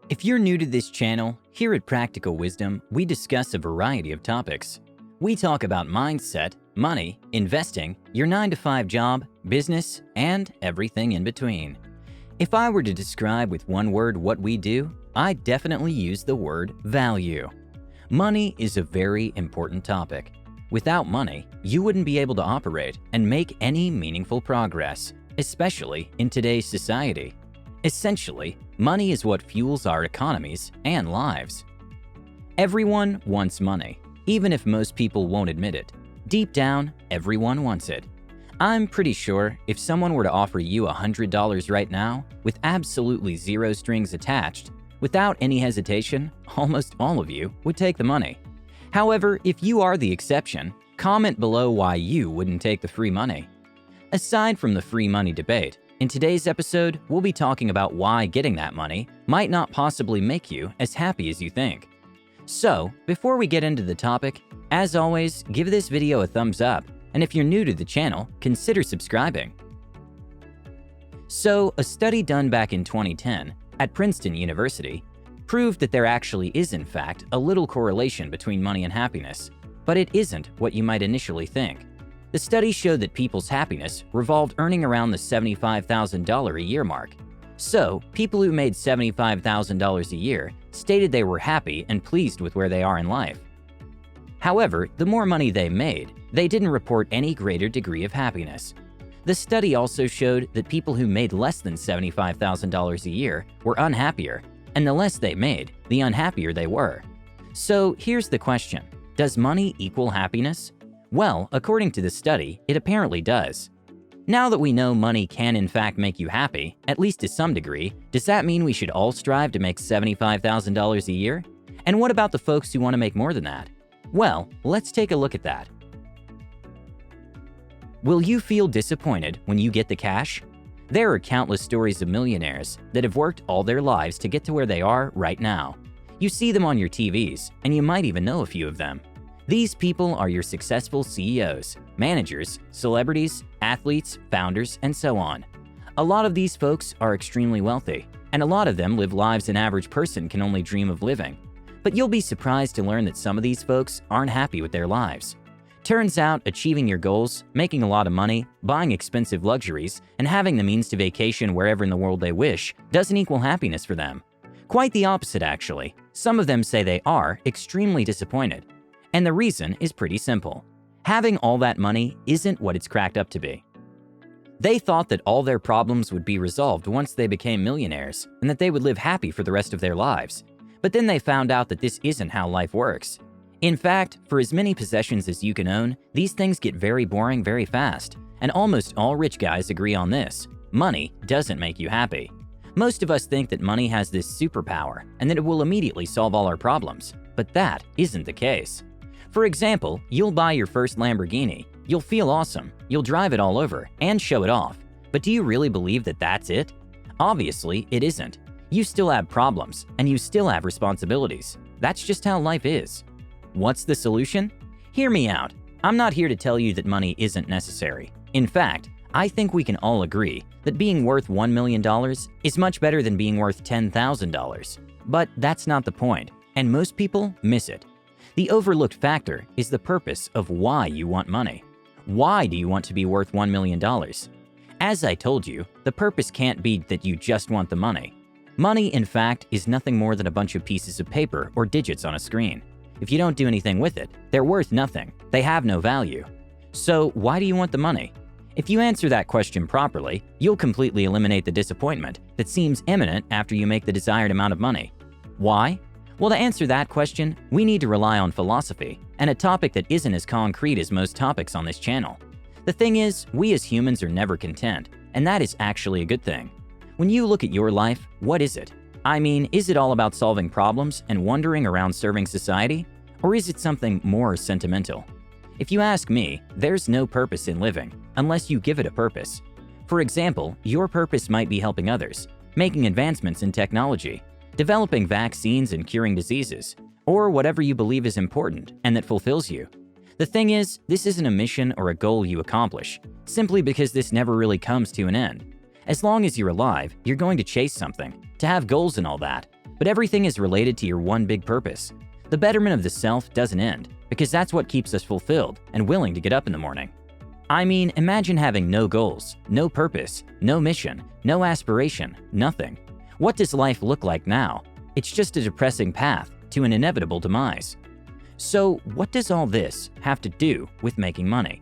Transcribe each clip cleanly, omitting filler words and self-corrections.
If you're new to this channel, here at Practical Wisdom, we discuss a variety of topics. We talk about mindset, money, investing, your 9-to-5 job, business, and everything in between. If I were to describe with one word what we do, I'd definitely use the word value. Money is a very important topic. Without money, you wouldn't be able to operate and make any meaningful progress, especially in today's society. Essentially, money is what fuels our economies and lives. Everyone wants money, even if most people won't admit it. Deep down, everyone wants it. I'm pretty sure if someone were to offer you $100 right now, with absolutely zero strings attached, without any hesitation, almost all of you would take the money. However, if you are the exception, comment below why you wouldn't take the free money. Aside from the free money debate, in today's episode, we'll be talking about why getting that money might not possibly make you as happy as you think. So, before we get into the topic, as always, give this video a thumbs up, and if you're new to the channel, consider subscribing. So, a study done back in 2010 at Princeton University proved that there actually is in fact a little correlation between money and happiness, but it isn't what you might initially think. The study showed that people's happiness revolved earning around the $75,000 a year mark. So, people who made $75,000 a year stated they were happy and pleased with where they are in life. However, the more money they made, they didn't report any greater degree of happiness. The study also showed that people who made less than $75,000 a year were unhappier, and the less they made, the unhappier they were. So here's the question: does money equal happiness? Well, according to the study, it apparently does. Now that we know money can in fact make you happy, at least to some degree, does that mean we should all strive to make $75,000 a year? And what about the folks who want to make more than that? Well, let's take a look at that. Will you feel disappointed when you get the cash? There are countless stories of millionaires that have worked all their lives to get to where they are right now. You see them on your TVs, and you might even know a few of them. These people are your successful CEOs, managers, celebrities, athletes, founders, and so on. A lot of these folks are extremely wealthy, and a lot of them live lives an average person can only dream of living. But you'll be surprised to learn that some of these folks aren't happy with their lives. Turns out achieving your goals, making a lot of money, buying expensive luxuries, and having the means to vacation wherever in the world they wish doesn't equal happiness for them. Quite the opposite, actually. Some of them say they are extremely disappointed. And the reason is pretty simple. Having all that money isn't what it's cracked up to be. They thought that all their problems would be resolved once they became millionaires and that they would live happy for the rest of their lives. But then they found out that this isn't how life works. In fact, for as many possessions as you can own, these things get very boring very fast. And almost all rich guys agree on this: money doesn't make you happy. Most of us think that money has this superpower and that it will immediately solve all our problems. But that isn't the case. For example, you'll buy your first Lamborghini, you'll feel awesome, you'll drive it all over and show it off. But do you really believe that that's it? Obviously, it isn't. You still have problems and you still have responsibilities. That's just how life is. What's the solution? Hear me out. I'm not here to tell you that money isn't necessary. In fact, I think we can all agree that being worth $1 million is much better than being worth $10,000. But that's not the point, and most people miss it. The overlooked factor is the purpose of why you want money. Why do you want to be worth $1 million? As I told you, the purpose can't be that you just want the money. Money, in fact, is nothing more than a bunch of pieces of paper or digits on a screen. If you don't do anything with it, they're worth nothing. They have no value. So why do you want the money? If you answer that question properly, you'll completely eliminate the disappointment that seems imminent after you make the desired amount of money. Why? Well, to answer that question, we need to rely on philosophy, and a topic that isn't as concrete as most topics on this channel. The thing is, we as humans are never content, and that is actually a good thing. When you look at your life, what is it? I mean, is it all about solving problems and wandering around serving society? Or is it something more sentimental? If you ask me, there's no purpose in living unless you give it a purpose. For example, your purpose might be helping others, making advancements in technology, developing vaccines and curing diseases, or whatever you believe is important and that fulfills you. The thing is, this isn't a mission or a goal you accomplish, simply because this never really comes to an end. As long as you're alive, you're going to chase something, to have goals and all that. but everything is related to your one big purpose. The betterment of the self doesn't end, because that's what keeps us fulfilled and willing to get up in the morning. I mean, imagine having no goals, no purpose, no mission, no aspiration, nothing. What does life look like now? It's just a depressing path to an inevitable demise. So, what does all this have to do with making money?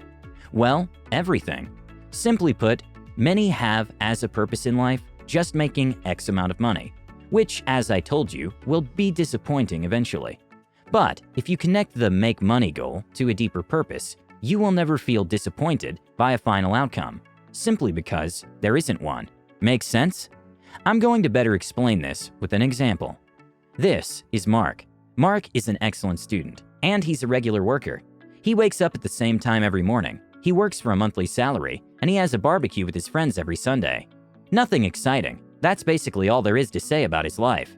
Well, everything. Simply put, many have as a purpose in life just making X amount of money, which, as I told you, will be disappointing eventually. But if you connect the make money goal to a deeper purpose, you will never feel disappointed by a final outcome, simply because there isn't one. Makes sense? I'm going to better explain this with an example. This is Mark. Mark is an excellent student, and he's a regular worker. He wakes up at the same time every morning. He works for a monthly salary, and he has a barbecue with his friends every Sunday. Nothing exciting. That's basically all there is to say about his life.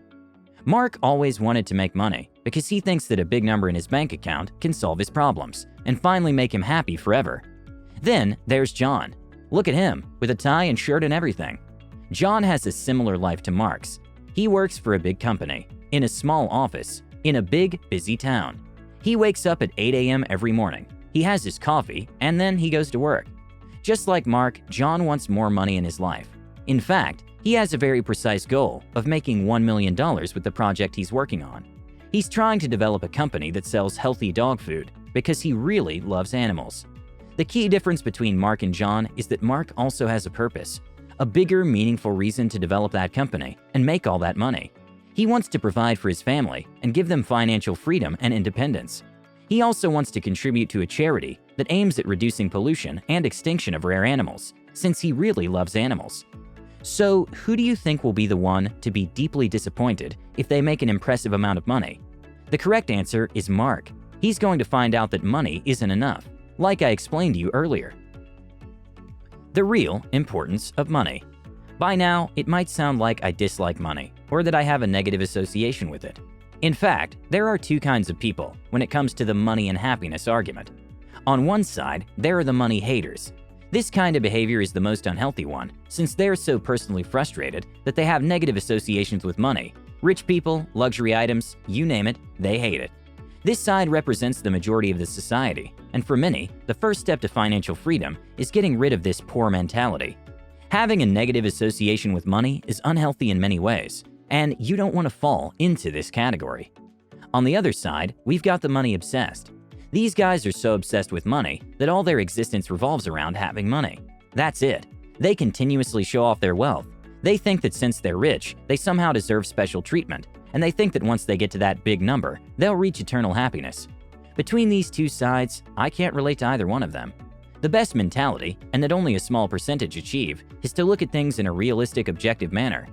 Mark always wanted to make money because he thinks that a big number in his bank account can solve his problems and finally make him happy forever. Then there's John. Look at him, with a tie and shirt and everything. John has a similar life to Mark's. He works for a big company, in a small office, in a big, busy town. He wakes up at 8 a.m. every morning. He has his coffee, and then he goes to work. Just like Mark, John wants more money in his life. In fact, he has a very precise goal of making $1 million with the project he's working on. He's trying to develop a company that sells healthy dog food because he really loves animals. The key difference between Mark and John is that Mark also has a purpose, a bigger, meaningful reason to develop that company and make all that money. He wants to provide for his family and give them financial freedom and independence. He also wants to contribute to a charity that aims at reducing pollution and extinction of rare animals, since he really loves animals. So, who do you think will be the one to be deeply disappointed if they make an impressive amount of money? The correct answer is Mark. He's going to find out that money isn't enough, like I explained to you earlier. The real importance of money. By now, it might sound like I dislike money, or that I have a negative association with it. In fact, there are two kinds of people when it comes to the money and happiness argument. On one side, there are the money haters. This kind of behavior is the most unhealthy one, since they're so personally frustrated that they have negative associations with money. Rich people, luxury items, you name it, they hate it. This side represents the majority of the society, and for many, the first step to financial freedom is getting rid of this poor mentality. Having a negative association with money is unhealthy in many ways, and you don't want to fall into this category. On the other side, we've got the money obsessed. These guys are so obsessed with money that all their existence revolves around having money. That's it. They continuously show off their wealth. They think that since they're rich, they somehow deserve special treatment, and they think that once they get to that big number, they'll reach eternal happiness. Between these two sides, I can't relate to either one of them. The best mentality, and that only a small percentage achieve, is to look at things in a realistic, objective manner.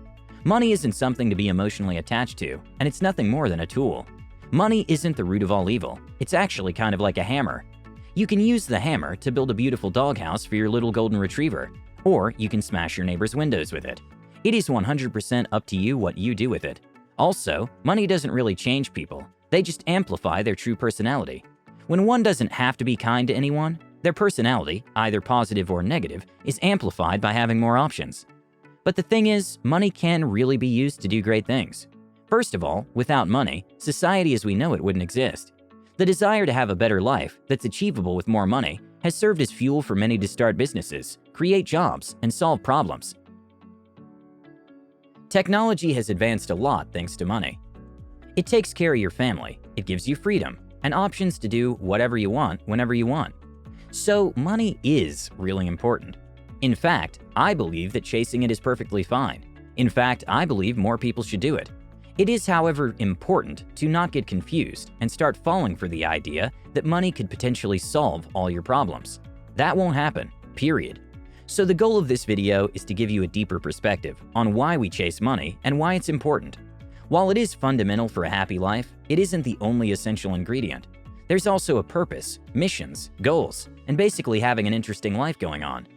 Money isn't something to be emotionally attached to, and it's nothing more than a tool. Money isn't the root of all evil. It's actually kind of like a hammer. You can use the hammer to build a beautiful doghouse for your little golden retriever, or you can smash your neighbor's windows with it. It is 100% up to you what you do with it. Also, money doesn't really change people. They just amplify their true personality. When one doesn't have to be kind to anyone, their personality, either positive or negative, is amplified by having more options. But the thing is, money can really be used to do great things. First of all, without money, society as we know it wouldn't exist. The desire to have a better life that's achievable with more money has served as fuel for many to start businesses, create jobs, and solve problems. Technology has advanced a lot thanks to money. It takes care of your family, it gives you freedom, and options to do whatever you want whenever you want. So money is really important. In fact, I believe that chasing it is perfectly fine. In fact, I believe more people should do it. It is, however, important to not get confused and start falling for the idea that money could potentially solve all your problems. That won't happen, period. So the goal of this video is to give you a deeper perspective on why we chase money and why it's important. While it is fundamental for a happy life, it isn't the only essential ingredient. There's also a purpose, missions, goals, and basically having an interesting life going on.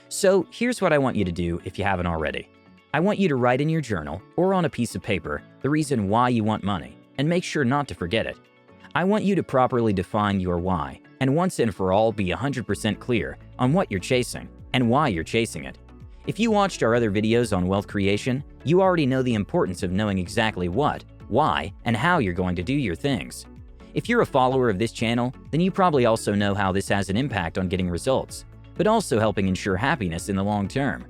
So here's what I want you to do if you haven't already. I want you to write in your journal or on a piece of paper the reason why you want money, and make sure not to forget it. I want you to properly define your why, and once and for all be 100% clear on what you're chasing and why you're chasing it. If you watched our other videos on wealth creation, you already know the importance of knowing exactly what why, and how you're going to do your things. If you're a follower of this channel, then you probably also know how this has an impact on getting results, but also helping ensure happiness in the long term.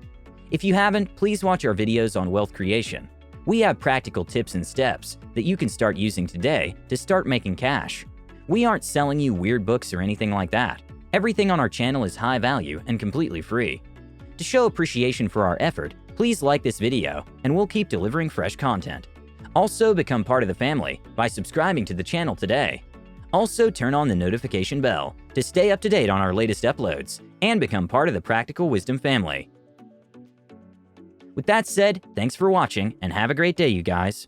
If you haven't, please watch our videos on wealth creation. We have practical tips and steps that you can start using today to start making cash. We aren't selling you weird books or anything like that. Everything on our channel is high value and completely free. To show appreciation for our effort, please like this video and we'll keep delivering fresh content. Also, become part of the family by subscribing to the channel today. Also, turn on the notification bell to stay up to date on our latest uploads and become part of the Practical Wisdom family. With that said, thanks for watching and have a great day, you guys.